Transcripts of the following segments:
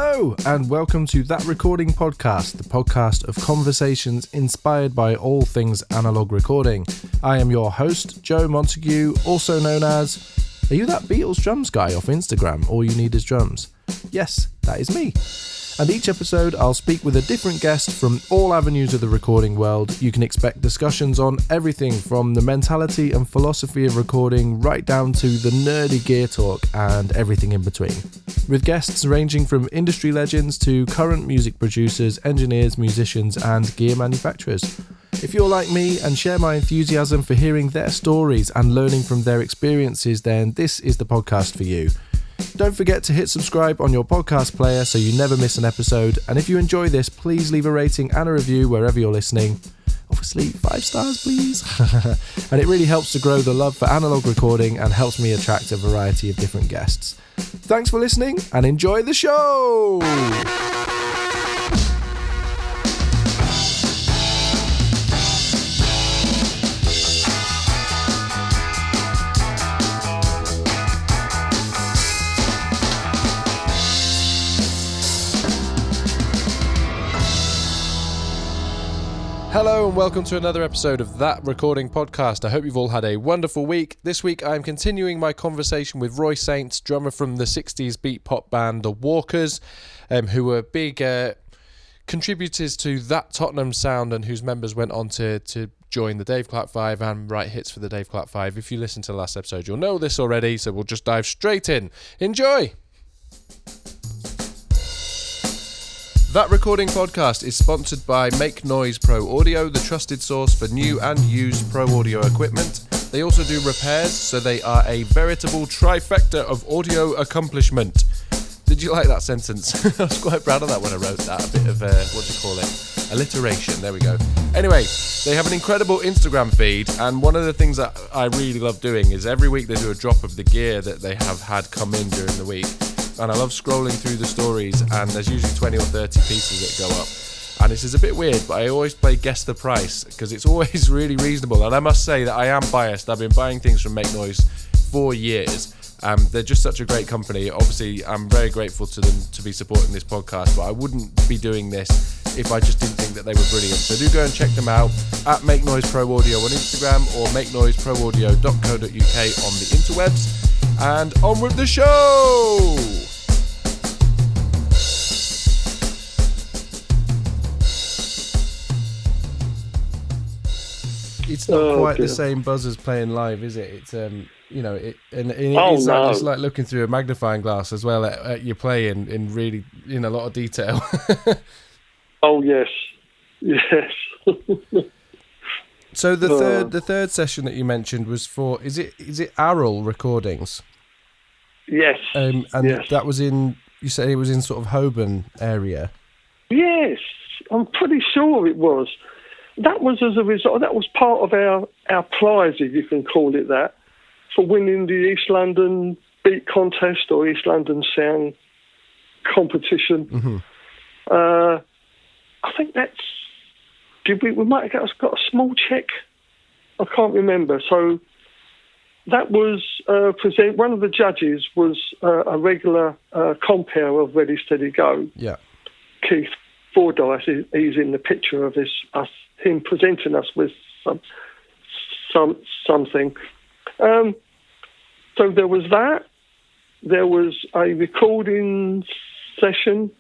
Hello, and welcome to That Recording Podcast, the podcast of conversations inspired by all things analog recording. I am your host, Joe Montague, also known as... Are you that Beatles drums guy off Instagram? All you need is drums. Yes, that is me. And each episode I'll speak with a different guest from all avenues of the recording world. You can expect discussions on everything from the mentality and philosophy of recording right down to the nerdy gear talk and everything in between. With guests ranging from industry legends to current music producers, engineers, musicians and gear manufacturers. If you're like me and share my enthusiasm for hearing their stories and learning from their experiences, then this is the podcast for you. Don't forget to hit subscribe on your podcast player so you never miss an episode. And if you enjoy this, please leave a rating and a review wherever you're listening. Obviously, 5 stars, please. And it really helps to grow the love for analog recording and helps me attract a variety of different guests. Thanks for listening and enjoy the show! Hello and welcome to another episode of That Recording Podcast. I hope you've all had a wonderful week. This week I'm continuing my conversation with Roy Saint, drummer from the 60s beat pop band The Walkers, who were big contributors to that Tottenham sound and whose members went on to join the Dave Clark 5 and write hits for the Dave Clark 5. If you listen to the last episode, you'll know this already, so we'll just dive straight in. Enjoy! That Recording Podcast is sponsored by Make Noise Pro Audio, the trusted source for new and used pro audio equipment. They also do repairs, so they are a veritable trifecta of audio accomplishment. Did you like that sentence? I was quite proud of that when I wrote that. A bit of, alliteration. There we go. Anyway, they have an incredible Instagram feed, and one of the things that I really love doing is every week they do a drop of the gear that they have had come in during the week. And I love scrolling through the stories, and there's usually 20 or 30 pieces that go up. And this is a bit weird, but I always play Guess the Price, because it's always really reasonable. And I must say that I am biased. I've been buying things from Make Noise for years. They're just such a great company. Obviously, I'm very grateful to them to be supporting this podcast, but I wouldn't be doing this if I just didn't think that they were brilliant. So do go and check them out at Make Noise Pro Audio on Instagram or makenoiseproaudio.co.uk on the interwebs. And on with the show! It's not quite the same buzz as playing live, is it? It's it's like looking through a magnifying glass as well at your playing in really in a lot of detail. Oh yes. So the third session that you mentioned was for is it Arrol Recordings? Yes. Yes. That was in, you said it was in sort of Holborn area. Yes, I'm pretty sure it was. That was as a result. That was part of our prize, if you can call it that, for winning the East London Beat Contest or East London Sound Competition. Mm-hmm. I think we might have got a small check. I can't remember. So that was one of the judges was a regular compere of Ready Steady Go. Yeah, Keith Fordyce. He's in the picture of him presenting us with something. So there was that. There was a recording session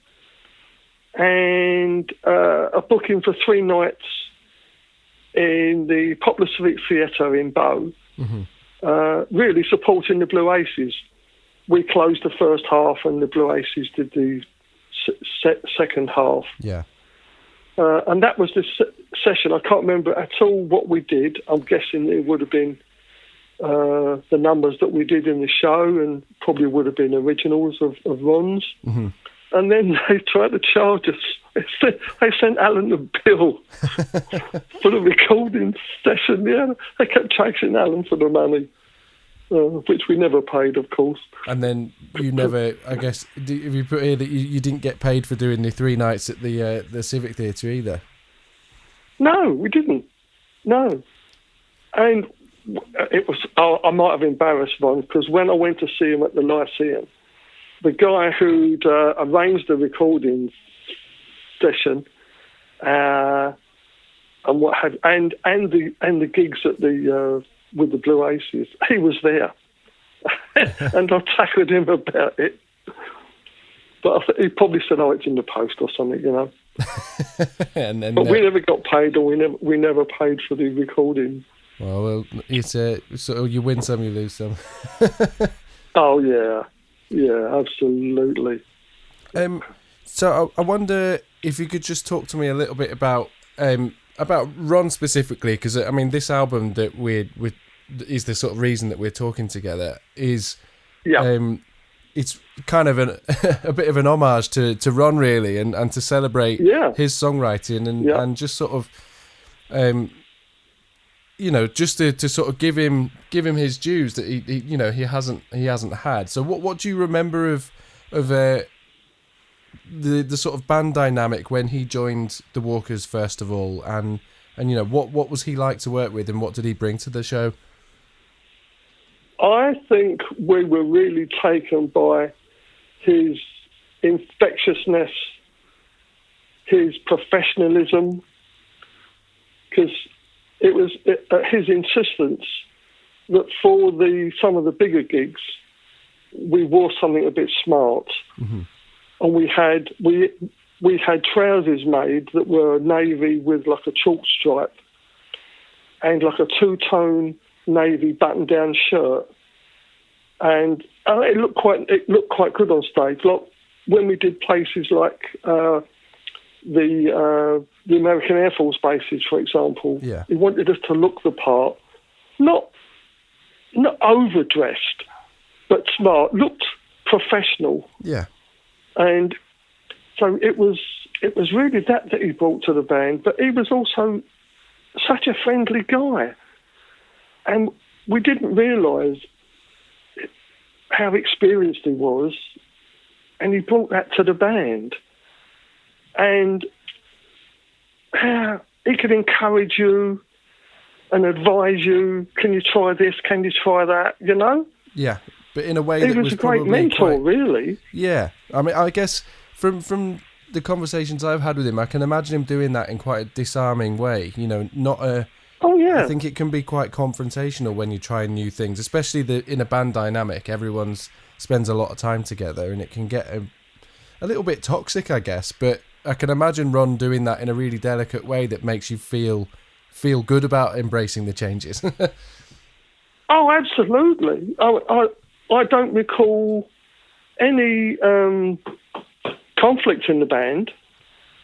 and a booking for 3 nights in the Poplar Civic Theatre in Bow, really supporting the Blue Aces. We closed the first half and the Blue Aces did the second half. Yeah. And that was the session. I can't remember at all what we did. I'm guessing it would have been the numbers that we did in the show and probably would have been originals of Ron's. Mm-hmm. And then they tried to charge us. They sent Alan a bill for the recording session. Yeah, they kept chasing Alan for the money, which we never paid, of course. And then you never, I guess, have you put here that you didn't get paid for doing the 3 nights at the Civic Theatre either? No, we didn't. No. And it was, I might have embarrassed Ron, because when I went to see him at the Lyceum, the guy who'd arranged the recording session and what had and the gigs at the with the Blue Aces, he was there, and I tackled him about it. But he probably said, "Oh, it's in the post or something," you know. But we never got paid, or we never paid for the recording. Well, it's so you win some, you lose some. Oh yeah, absolutely. So I wonder if you could just talk to me a little bit about Ron specifically, because I mean, this album that we is the sort of reason that we're talking together is, it's kind of a bit of an homage to Ron, really, and to celebrate his songwriting and just sort of, just to sort of give him his dues that he hasn't had. So what do you remember of the sort of band dynamic when he joined the Walkers first of all, and what was he like to work with, and what did he bring to the show? I think we were really taken by his infectiousness, his professionalism, because it was at his insistence that for some of the bigger gigs, we wore something a bit smart, and we had trousers made that were navy with like a chalk stripe, and like a two-tone navy button-down shirt, and it looked quite good on stage. Like when we did places like the American Air Force bases, for example, he wanted us to look the part, not overdressed, but smart, looked professional. Yeah, and so it was really that he brought to the band, but he was also such a friendly guy. And we didn't realise how experienced he was, and he brought that to the band. And how he could encourage you and advise you, can you try this, can you try that, you know? Yeah, but in a way he was a great mentor, really. Yeah, I mean, I guess from the conversations I've had with him, I can imagine him doing that in quite a disarming way, not a... Oh, yeah. I think it can be quite confrontational when you try new things, especially in a band dynamic. Everyone spends a lot of time together, and it can get a little bit toxic, I guess. But I can imagine Ron doing that in a really delicate way that makes you feel good about embracing the changes. Oh, absolutely. I don't recall any conflict in the band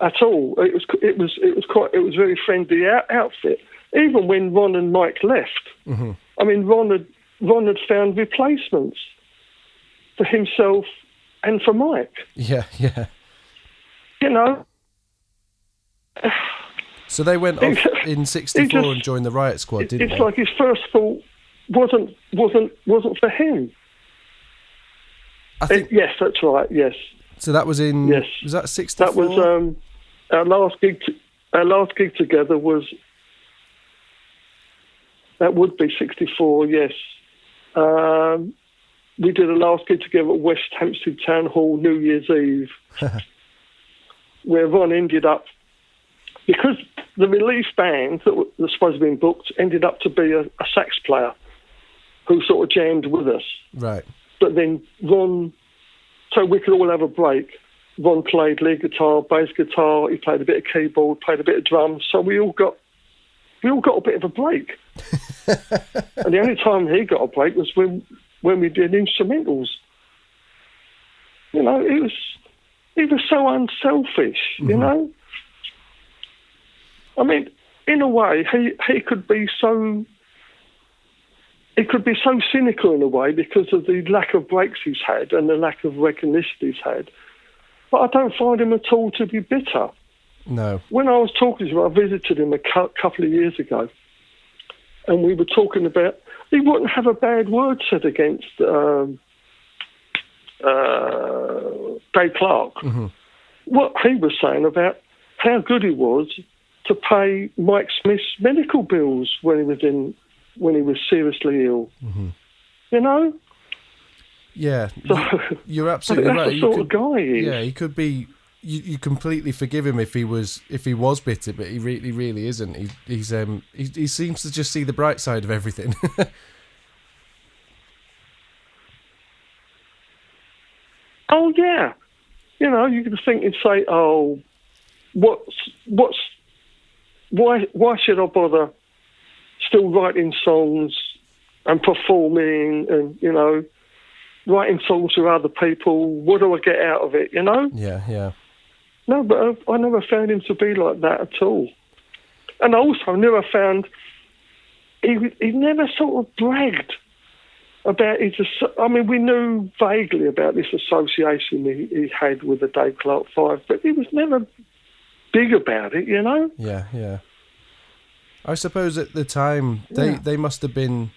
at all. It was very friendly outfit. Even when Ron and Mike left, I mean, Ron had found replacements for himself and for Mike. Yeah. You know. So they went off in '64 and joined the Riot Squad, didn't they? It's like his first thought wasn't for him. I think, yes, that's right. Yes. So that was in. Yes. Was that '64? That was our last gig. Our last gig together was. That would be '64. Yes. We did a last gig together at West Hampstead Town Hall New Year's Eve, where Ron ended up, because the relief band that was supposed to be booked ended up to be a sax player who sort of jammed with us. Right. But then Ron, so we could all have a break, Ron played lead guitar, bass guitar, he played a bit of keyboard, played a bit of drums, so we all got a bit of a break. And the only time he got a break was when we did instrumentals. You know, he was so unselfish, you know? I mean, in a way, he could be so cynical in a way because of the lack of breaks he's had and the lack of recognition he's had. But I don't find him at all to be bitter. No. When I was talking to him, I visited him a couple of years ago, and we were talking about he wouldn't have a bad word said against Dave Clark. Mm-hmm. What he was saying about how good he was to pay Mike Smith's medical bills when he was seriously ill. Mm-hmm. You know? Yeah, So, you're absolutely that's right. the sort of guy he is. Yeah, he could be. You completely forgive him if he was bitter, but he really isn't. He seems to just see the bright side of everything. Oh yeah, you know, you could think and say, oh, what's why should I bother still writing songs and performing and, you know, writing songs for other people? What do I get out of it, you know? Yeah. No, but I never found him to be like that at all. And also, I never found he never sort of bragged about his. I mean, we knew vaguely about this association he had with the Dave Clark Five, but he was never big about it, you know. Yeah. I suppose at the time they must have been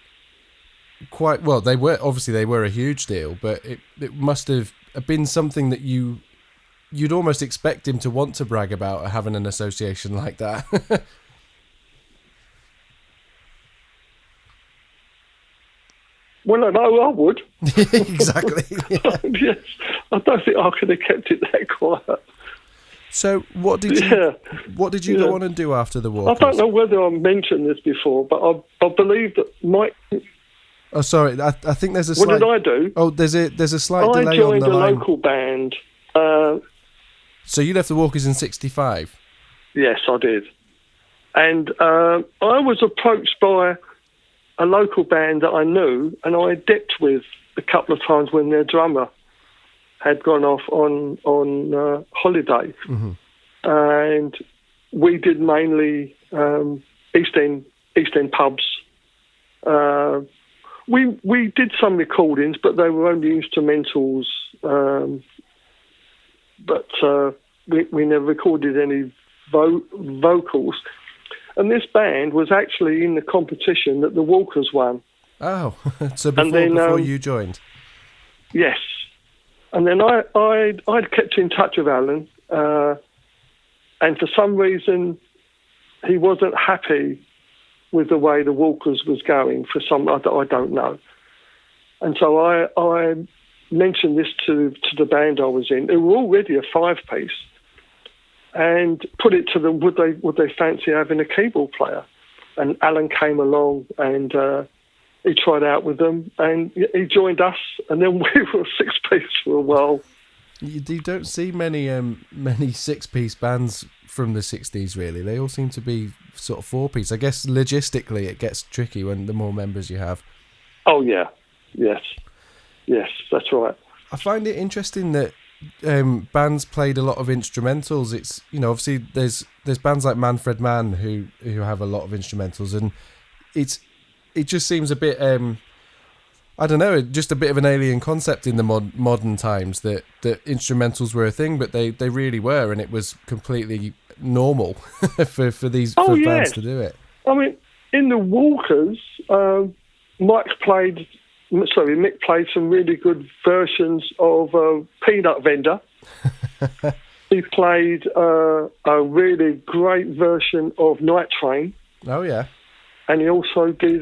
quite well. They were a huge deal, but it must have been something that you'd almost expect him to want to brag about, having an association like that. Well, I know I would. Exactly. Yeah. Yes, I don't think I could have kept it that quiet. So what did you go on and do after the Walkers? I don't know whether I mentioned this before, but I believe that Mike. Oh, sorry. I think there's a. What did I do? Oh, there's a slight delay on the line. I joined a local band. So you left the Walkers in '65. Yes, I did, and I was approached by a local band that I knew, and I dipped with a couple of times when their drummer had gone off on holiday, and we did mainly East End pubs. We did some recordings, but they were only instrumentals. But we never recorded any vocals. And this band was actually in the competition that the Walkers won. Oh, so before you joined? Yes. And then I'd kept in touch with Alan, and for some reason he wasn't happy with the way the Walkers was going. For some, I don't know. And so I mentioned this to the band I was in. They were already a 5-piece, and put it to them: would they fancy having a keyboard player? And Alan came along and he tried out with them, and he joined us, and then we were a 6-piece for a while. You don't see many 6-piece bands from the 60s, really. They all seem to be sort of 4-piece. I guess logistically it gets tricky when the more members you have. Oh yeah, yes, that's right. I find it interesting that bands played a lot of instrumentals. It's, you know, obviously there's bands like Manfred Mann who have a lot of instrumentals, and it just seems a bit I don't know, just a bit of an alien concept in the modern times that instrumentals were a thing, but they really were, and it was completely normal for bands to do it. I mean, in the Walkers, Mick played some really good versions of Peanut Vendor. He played a really great version of Night Train. Oh yeah. And he also did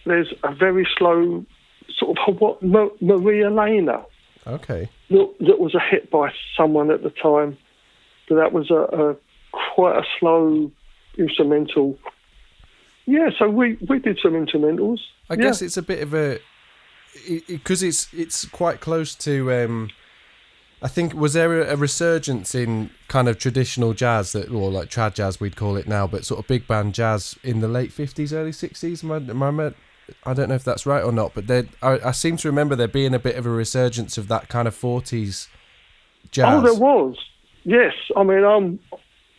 there's a very slow sort of Maria Elena. Okay. That was a hit by someone at the time, but that was a quite a slow instrumental. Yeah, so we did some instrumentals. I guess it's a bit of a, because it's quite close to. I think, was there a resurgence in kind of traditional jazz, or like trad jazz we'd call it now, but sort of big band jazz in the late 50s, early 60s? I don't know if that's right or not, but I seem to remember there being a bit of a resurgence of that kind of 40s jazz. Oh, there was. Yes. I mean,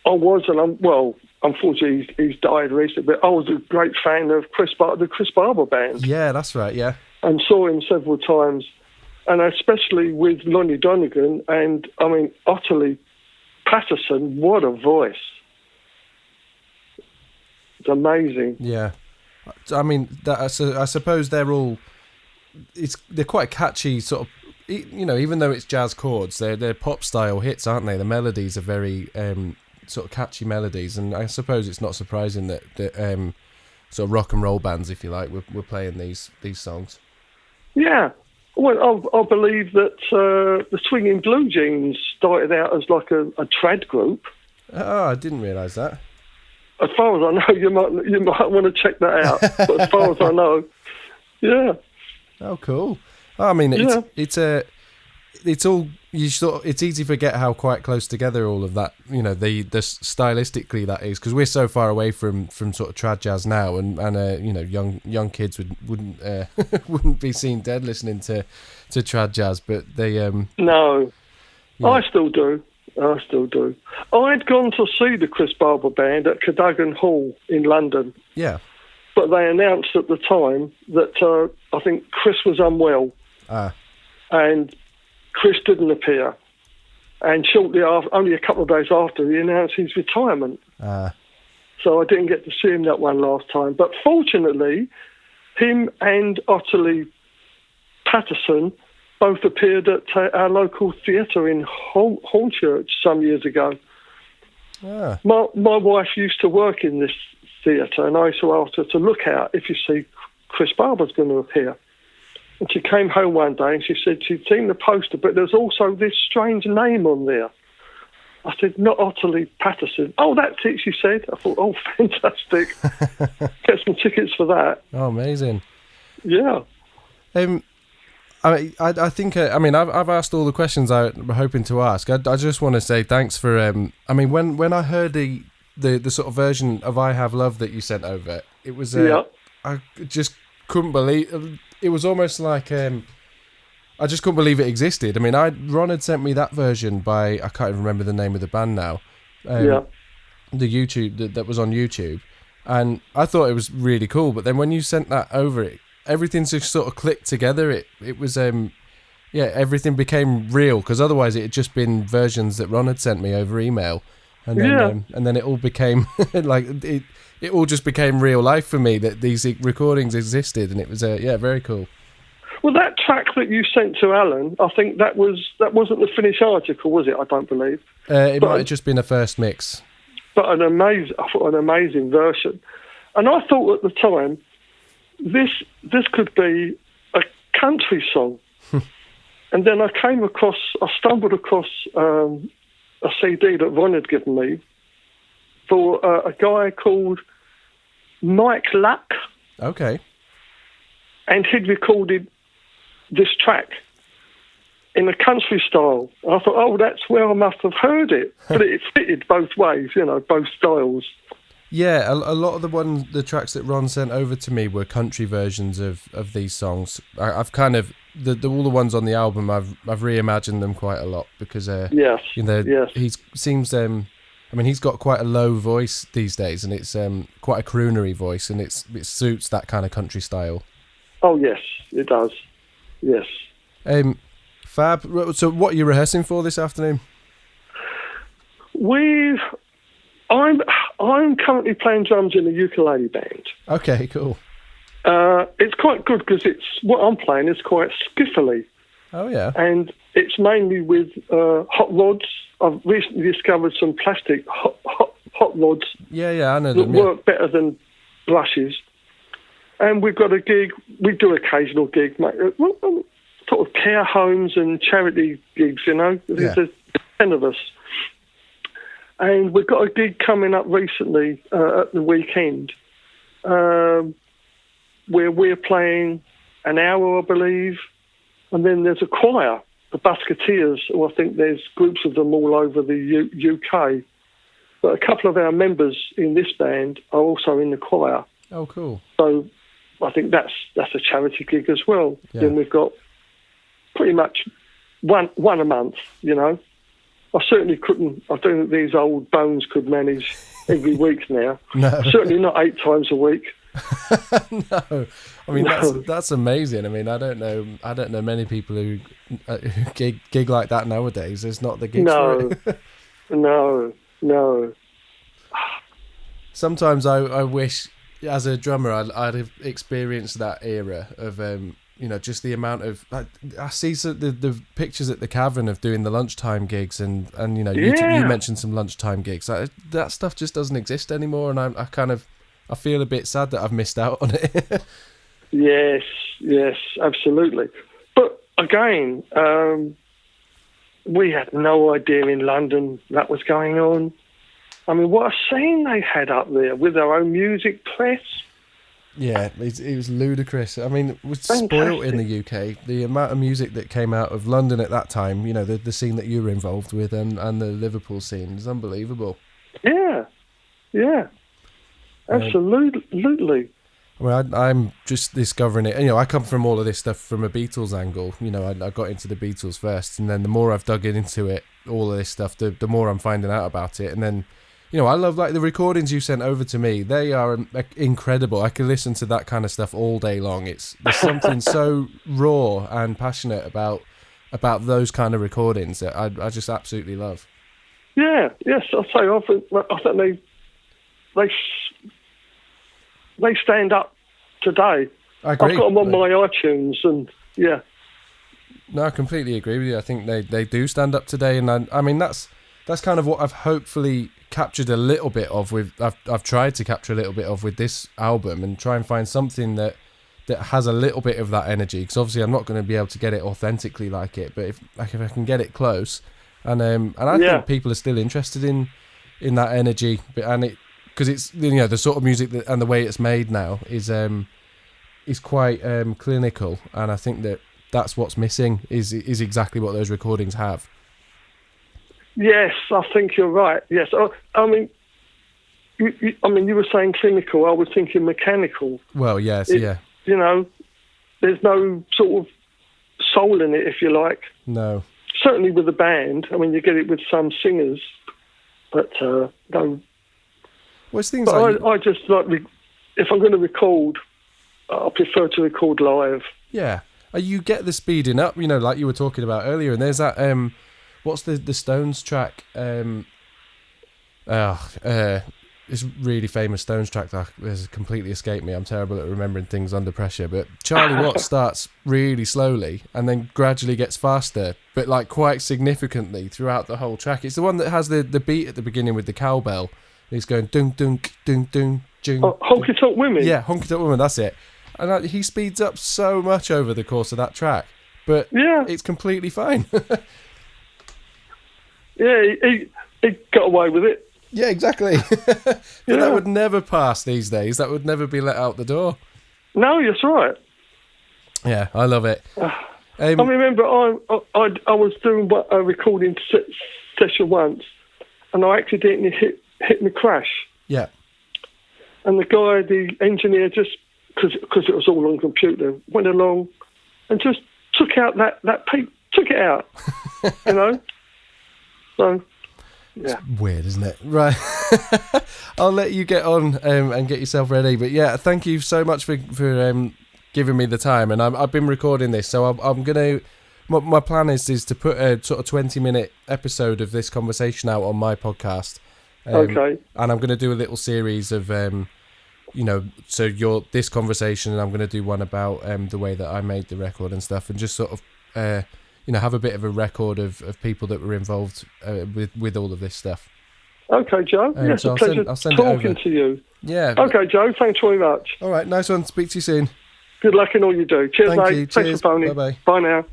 unfortunately he's died recently, but I was a great fan of the Chris Barber band. Yeah, that's right, yeah. And saw him several times. And especially with Lonnie Donegan and, I mean, Ottilie Patterson, what a voice. It's amazing. Yeah. I mean, I suppose they're quite catchy, sort of, you know, even though it's jazz chords, they're pop style hits, aren't they? The melodies are very sort of catchy melodies, and I suppose it's not surprising that sort of rock and roll bands, if you like, were playing these songs. Yeah. Well, I believe that the Swinging Blue Jeans started out as like a trad group. Oh, I didn't realise that. As far as I know, you might want to check that out. But as far as I know, yeah. Oh, cool. I mean, it's all it's easy to forget how quite close together all of that, the stylistically that is, because we're so far away from sort of trad jazz now, and young kids wouldn't wouldn't be seen dead listening to trad jazz, but they no, yeah. I still do. I'd gone to see the Chris Barber band at Cadogan Hall in London. Yeah. But they announced at the time that I think Chris was unwell. And Chris didn't appear. And shortly after, only a couple of days after, he announced his retirement. So I didn't get to see him that one last time. But fortunately, him and Ottilie Patterson both appeared at our local theatre in Hornchurch some years ago. My wife used to work in this theatre, and I used to ask her to look out if you see Chris Barber's going to appear. And she came home one day and she said she'd seen the poster, but there's also this strange name on there. I said, not Ottilie Patterson. Oh, that's it, she said. I thought, oh, fantastic. Get some tickets for that. Oh, amazing. Yeah. I think I've asked all the questions I were hoping to ask. I just want to say thanks for when I heard the sort of version of I Have Love that you sent over, it was I just couldn't believe it. Was almost like I just couldn't believe it existed. I mean, Ron had sent me that version by, I can't even remember the name of the band now. The YouTube that was on YouTube, and I thought it was really cool. But then when you sent that over, everything just sort of clicked together. It was everything became real, because otherwise it had just been versions that Ron had sent me over email, and then it all became like it all just became real life for me, that these recordings existed, and it was very cool. Well, that track that you sent to Alan, I think that wasn't the finished article, was it? I don't believe. It might have just been a first mix. But an amazing version, and I thought at the time, this could be a country song. And then I stumbled across a CD that Ron had given me for a guy called Mike Luck. Okay. And he'd recorded this track in a country style. And I thought, oh, that's where I must have heard it. But it fitted both ways, both styles. Yeah, a lot of the tracks that Ron sent over to me were country versions of these songs. I've kind of all the ones on the album, I've reimagined them quite a lot, because he seems he's got quite a low voice these days, and it's quite a croonery voice, and it suits that kind of country style. Oh yes, it does. Yes. Fab. So what are you rehearsing for this afternoon? I'm currently playing drums in a ukulele band. Okay, cool. It's quite good, because what I'm playing is quite skiffily. Oh yeah. And it's mainly with hot rods. I've recently discovered some plastic hot rods. Yeah, I know that work better than brushes. And we've got a gig. We do occasional gigs, sort of care homes and charity gigs. There's 10 of us. And we've got a gig coming up recently at the weekend, where we're playing an hour, I believe, and then there's a choir, the Busketeers, who I think there's groups of them all over the UK. But a couple of our members in this band are also in the choir. Oh, cool. So I think that's a charity gig as well. Yeah. Then we've got pretty much one a month, I certainly couldn't. I don't think these old bones could manage every week now. No. Certainly not 8 times a week. No, I mean that's amazing. I mean, I don't know many people who gig like that nowadays. There's not the gigs for it. No. Sometimes I wish, as a drummer, I'd have experienced that era of just the amount of I see the pictures at the Cavern of doing the lunchtime gigs, and you mentioned some lunchtime gigs. That stuff just doesn't exist anymore, and I feel a bit sad that I've missed out on it. Yes, absolutely. But again, we had no idea in London that was going on. I mean, what a scene they had up there with their own music press. Yeah, it was ludicrous. I mean, it was Fantastic. spoiled in the UK. The amount of music that came out of London at that time, you know, the scene that you were involved with and the Liverpool scene is unbelievable. Yeah, absolutely. Well, I'm just discovering it. You know, I come from all of this stuff from a Beatles angle. You know, I got into the Beatles first, and then the more I've dug into it, all of this stuff, the more I'm finding out about it. And then, you know, I love like the recordings you sent over to me. They are incredible. I could listen to that kind of stuff all day long. There's something so raw and passionate about those kind of recordings that I just absolutely love. Yeah, yes, I say I think they stand up today. I agree. I've got them on my iTunes, and yeah. No, I completely agree with you. I think they do stand up today, and I mean that's kind of what I've hopefully captured a little bit of with. I've tried to capture a little bit of with this album, and try and find something that has a little bit of that energy. Because obviously I'm not going to be able to get it authentically like it, but if I can get it close, and I think people are still interested in that energy, and it. Because it's, you know, the sort of music and the way it's made now is quite clinical, and I think that's what's missing is exactly what those recordings have. Yes, I think you're right. Yes, I mean, you were saying clinical. I was thinking mechanical. Well, yes, yeah. You know, there's no sort of soul in it, if you like. No. Certainly with the band. I mean, you get it with some singers, but no. Well, it's things like I just like if I'm going to record, I prefer to record live. Yeah, you get the speeding up, you know, like you were talking about earlier. And there's that what's the Stones track? This really famous Stones track that has completely escaped me. I'm terrible at remembering things under pressure. But Charlie Watts starts really slowly and then gradually gets faster, but like quite significantly throughout the whole track. It's the one that has the beat at the beginning with the cowbell. He's going dunk dunk dunk dunk dunk. Oh, Honky Tonk Women. Yeah, Honky Tonk Women. That's it. And he speeds up so much over the course of that track, but it's completely fine. Yeah, he got away with it. Yeah, exactly. But that would never pass these days. That would never be let out the door. No, that's right. Yeah, I love it. I remember I was doing a recording session once, and I accidentally hit my crash. Yeah. And the engineer, just because it was all on computer, went along and just took out that peak, took it out, you know. So. Yeah. It's weird, isn't it? Right. I'll let you get on and get yourself ready. But yeah, thank you so much for giving me the time. And I've been recording this, so I'm going to... My plan is to put a sort of 20-minute episode of this conversation out on my podcast. Okay. And I'm going to do a little series of, so this conversation, and I'm going to do one about the way that I made the record and stuff, and just sort of... have a bit of a record of people that were involved with all of this stuff. Okay, Joe. Yes, so a pleasure I'll send talking it over to you. Yeah. Okay, Joe. Thanks very much. All right, nice one. Speak to you soon. Good luck in all you do. Cheers, Thank mate. you. Thanks Cheers. for phoning. Bye-bye. Bye now.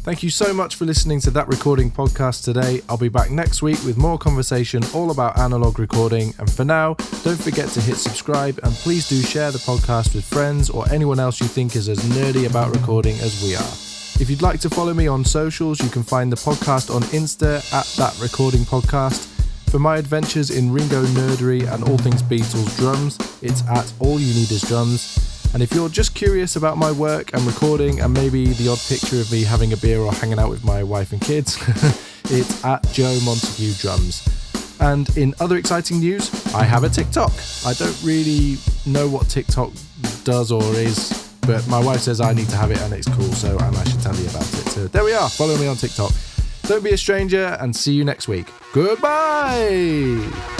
Thank you so much for listening to That Recording Podcast today. I'll be back next week with more conversation all about analog recording. And for now, don't forget to hit subscribe, and please do share the podcast with friends or anyone else you think is as nerdy about recording as we are. If you'd like to follow me on socials, you can find the podcast on Insta at That Recording Podcast. For my adventures in Ringo nerdery and all things Beatles drums, it's at All You Need Is Drums. And if you're just curious about my work and recording and maybe the odd picture of me having a beer or hanging out with my wife and kids, it's at Joe Montague Drums. And in other exciting news, I have a TikTok. I don't really know what TikTok does or is, but my wife says I need to have it and it's cool, and I should tell you about it. So there we are. Follow me on TikTok. Don't be a stranger, and see you next week. Goodbye!